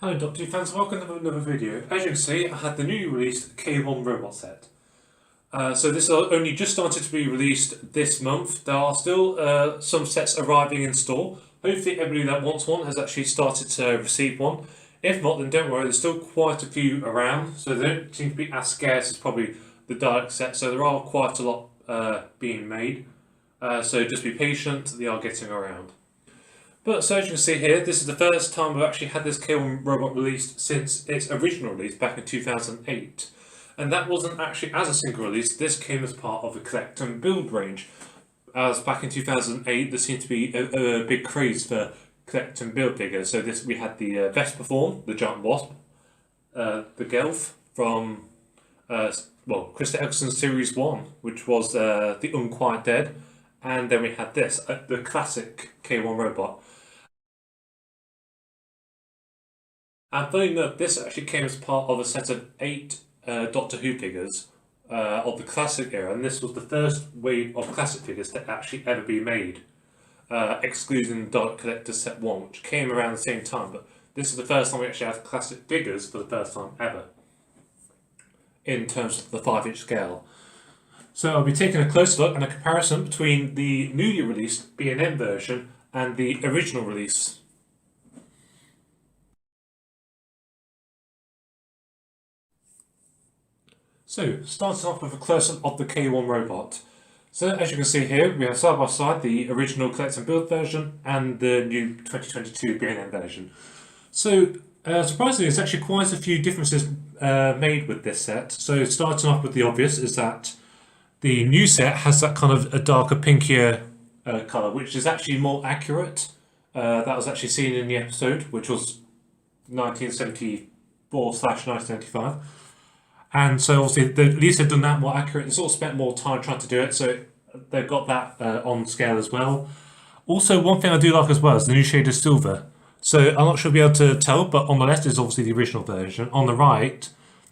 Hello Doctor, thanks for welcome to another video. As you can see, I had the newly released K1 robot set. So this is only just started to be released this month. There are still some sets arriving in store. Hopefully everybody that wants one has actually started to receive one. If not, then don't worry, there's still quite a few around, so they don't seem to be as scarce as probably the direct set, so there are quite a lot being made. So just be patient, they are getting around. But so as you can see here, this is the first time we've actually had this K1 robot released since its original release back in 2008. And that wasn't actually as a single release, this came as part of the collect and build range. As back in 2008 there seemed to be a big craze for collect and build figures. So we had the Vespa form, the Giant Wasp, the Gelf from Krista Eggleston's Series 1, which was the Unquiet Dead. And then we had this, the classic K1 robot. And funny enough, this actually came as part of a set of 8 Doctor Who figures of the classic era, and this was the first wave of classic figures to actually ever be made, excluding Dark Collector Set 1, which came around the same time, but this is the first time we actually have classic figures for the first time ever, in terms of the 5-inch scale. So I'll be taking a close look and a comparison between the newly released B&M version and the original release. So, starting off with a close-up of the K1 robot. So, as you can see here, we have side by side the original collect and build version and the new 2022 B&M version. So, surprisingly, there's actually quite a few differences made with this set. So, starting off with the obvious is that the new set has that kind of a darker, pinkier colour, which is actually more accurate. That was actually seen in the episode, which was 1974/1995. And so obviously, at least they've done that more accurate. They sort of spent more time trying to do it, so they've got that on scale as well. Also, one thing I do like as well is the new shade of silver. So I'm not sure you'll be able to tell, but on the left is obviously the original version. On the right,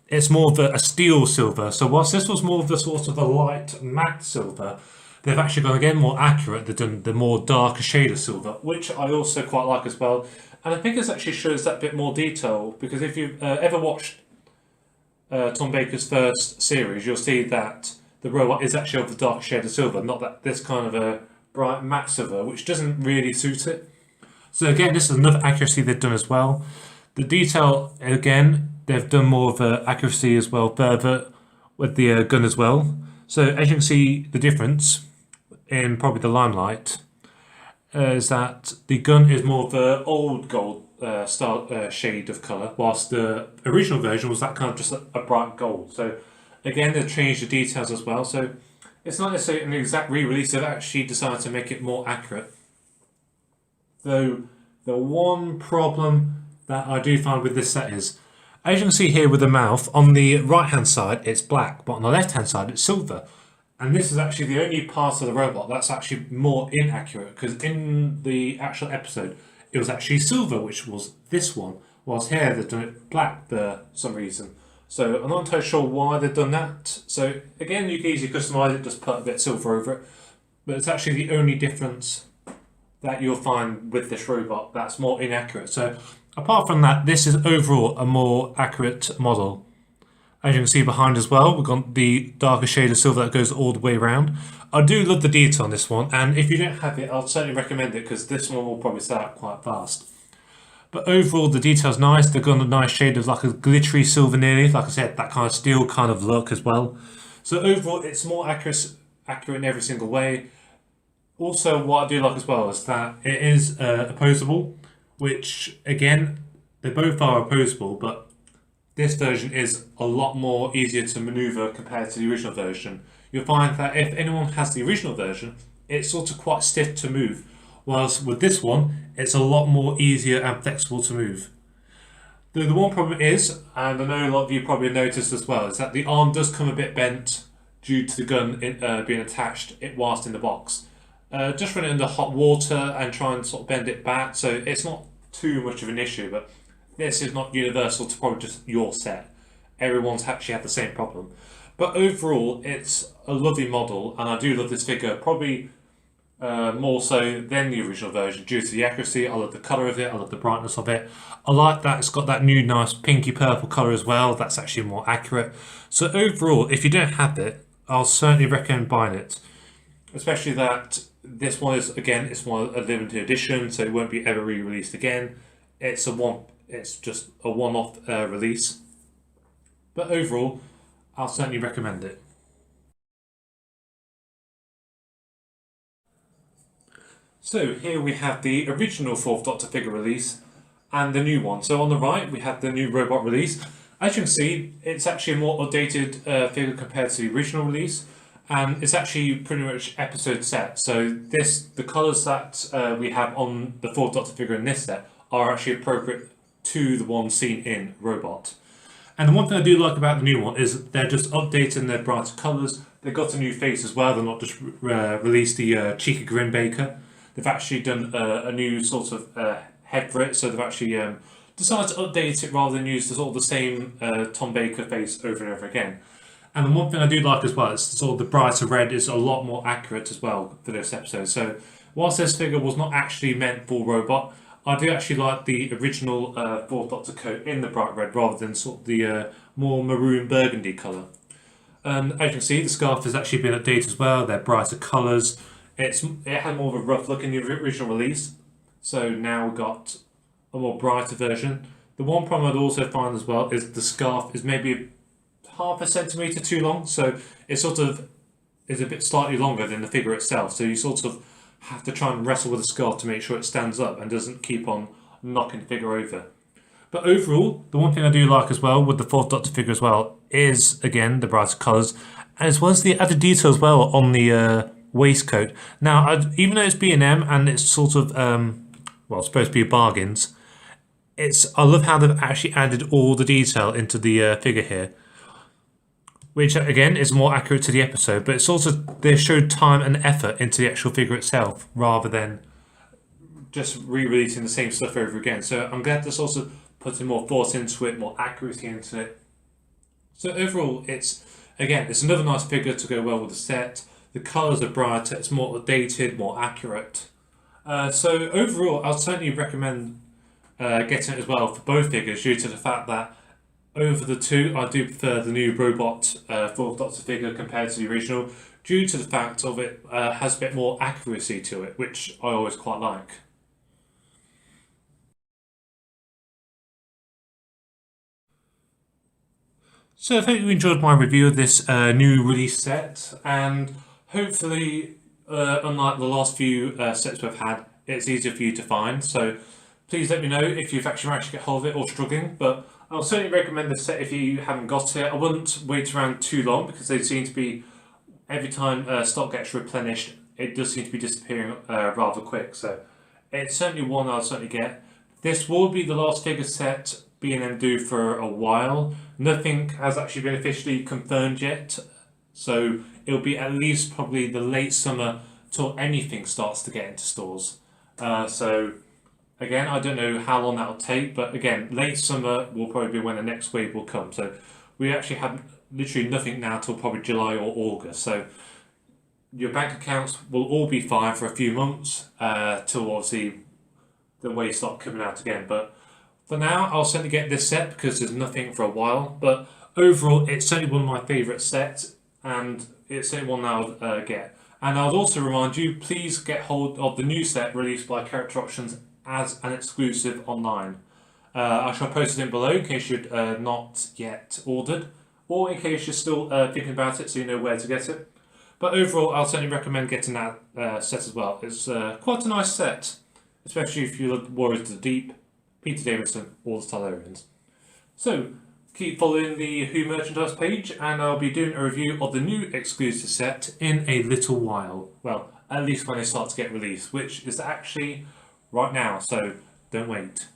it's more of a steel silver. So whilst this was more of the sort of a light matte silver, they've actually gone again more accurate. They've done the more darker shade of silver, which I also quite like as well. And I think it actually shows that bit more detail, because if you've ever watched Tom Baker's first series, you'll see that the robot is actually of the dark shade of silver, not that this kind of a bright matte silver, which doesn't really suit it. So again, this is another accuracy they've done as well. The detail, again, they've done more of accuracy as well further with the gun as well. So as you can see, the difference in probably the limelight is that the gun is more of the old gold style shade of colour, whilst the original version was that kind of just a bright gold. So again, they've changed the details as well. So it's not necessarily an exact re-release, they've actually decided to make it more accurate. Though the one problem that I do find with this set is, as you can see here with the mouth, on the right hand side it's black, but on the left hand side it's silver. And this is actually the only part of the robot that's actually more inaccurate, because in the actual episode it was actually silver, which was this one, whilst here they've done it black for some reason. So I'm not entirely sure why they've done that. So again, you can easily customise it, just put a bit of silver over it, but it's actually the only difference that you'll find with this robot that's more inaccurate. So apart from that, this is overall a more accurate model. As you can see behind as well, we've got the darker shade of silver that goes all the way around. I do love the detail on this one, and if you don't have it, I'll certainly recommend it, because this one will probably sell out quite fast. But overall, the detail's nice. They've got a nice shade of like a glittery silver nearly, like I said, that kind of steel kind of look as well. So overall, it's more accurate in every single way. Also, what I do like as well is that it is opposable, which again, they both are opposable, but this version is a lot more easier to maneuver compared to the original version. You'll find that if anyone has the original version, it's sort of quite stiff to move, whilst with this one, it's a lot more easier and flexible to move. Though the one problem is, and I know a lot of you probably noticed as well, is that the arm does come a bit bent due to the gun being attached whilst in the box. Just run it under hot water and try and sort of bend it back, so it's not too much of an issue, but this is not universal to probably just your set. Everyone's actually had the same problem. But overall, it's a lovely model, and I do love this figure. Probably more so than the original version due to the accuracy. I love the colour of it, I love the brightness of it. I like that it's got that new nice pinky purple colour as well, that's actually more accurate. So overall, if you don't have it, I'll certainly recommend buying it. Especially that this one is, again, it's a limited edition, so it won't be ever re-released again. It's just a one-off release. But overall, I'll certainly recommend it. So here we have the original 4th Doctor figure release and the new one. So on the right we have the new robot release. As you can see, it's actually a more updated figure compared to the original release, and it's actually pretty much episode set. So the colours that we have on the 4th Doctor figure in this set are actually appropriate to the one seen in Robot. And the one thing I do like about the new one is they're just updating their brighter colours. They've got a new face as well. They're not just released the cheeky grin baker. They've actually done a new sort of head for it. So they've actually decided to update it rather than use the sort of the same Tom Baker face over and over again. And the one thing I do like as well is sort of the brighter red is a lot more accurate as well for this episode. So whilst this figure was not actually meant for Robot, I do actually like the original 4th Doctor coat in the bright red rather than sort of the more maroon burgundy colour. And as you can see, the scarf has actually been updated as well. They're brighter colours. It had more of a rough look in the original release, so now we've got a more brighter version. The one problem I'd also find as well is the scarf is maybe half a centimetre too long, so it sort of is a bit slightly longer than the figure itself, so you sort of have to try and wrestle with the scarf to make sure it stands up and doesn't keep on knocking the figure over. But overall, the one thing I do like as well with the 4th Doctor figure as well is, again, the brighter colours, as well as the added detail as well on the waistcoat. Now, even though it's B&M and it's sort of, well, supposed to be bargains, I love how they've actually added all the detail into the figure here, which again is more accurate to the episode, but it's also, they showed time and effort into the actual figure itself rather than just re-releasing the same stuff over again. So I'm glad this also putting more thought into it, more accuracy into it. So overall, it's another nice figure to go well with the set. The colours are brighter, it's more updated, more accurate. So overall, I'll certainly recommend getting it as well for both figures due to the fact that over the two, I do prefer the new Robot 4th Doctor figure compared to the original due to the fact of it has a bit more accuracy to it, which I always quite like. So I hope you enjoyed my review of this new release set, and hopefully, unlike the last few sets we've had, it's easier for you to find. So please let me know if you've actually managed to get hold of it or struggling. But I'll certainly recommend this set if you haven't got it. I wouldn't wait around too long because they seem to be, every time stock gets replenished, it does seem to be disappearing rather quick. So it's certainly one I'll certainly get. This will be the last figure set B&M do for a while. Nothing has actually been officially confirmed yet. So it'll be at least probably the late summer till anything starts to get into stores. So again, I don't know how long that'll take, but again, late summer will probably be when the next wave will come. So we actually have literally nothing now till probably July or August. So your bank accounts will all be fine for a few months till obviously the waves start coming out again. But for now, I'll certainly get this set because there's nothing for a while. But overall, it's certainly one of my favourite sets, and it's certainly one I'll get. And I'll also remind you, please get hold of the new set released by Character Options as an exclusive online. I shall post it in below in case you'd not yet ordered, or in case you're still thinking about it so you know where to get it. But overall, I'll certainly recommend getting that set as well. It's quite a nice set, especially if you look Warriors of the Deep, Peter Davison, or the Talarians. So keep following the Who merchandise page, and I'll be doing a review of the new exclusive set in a little while. Well, at least when they start to get released, which is actually right now, so don't wait.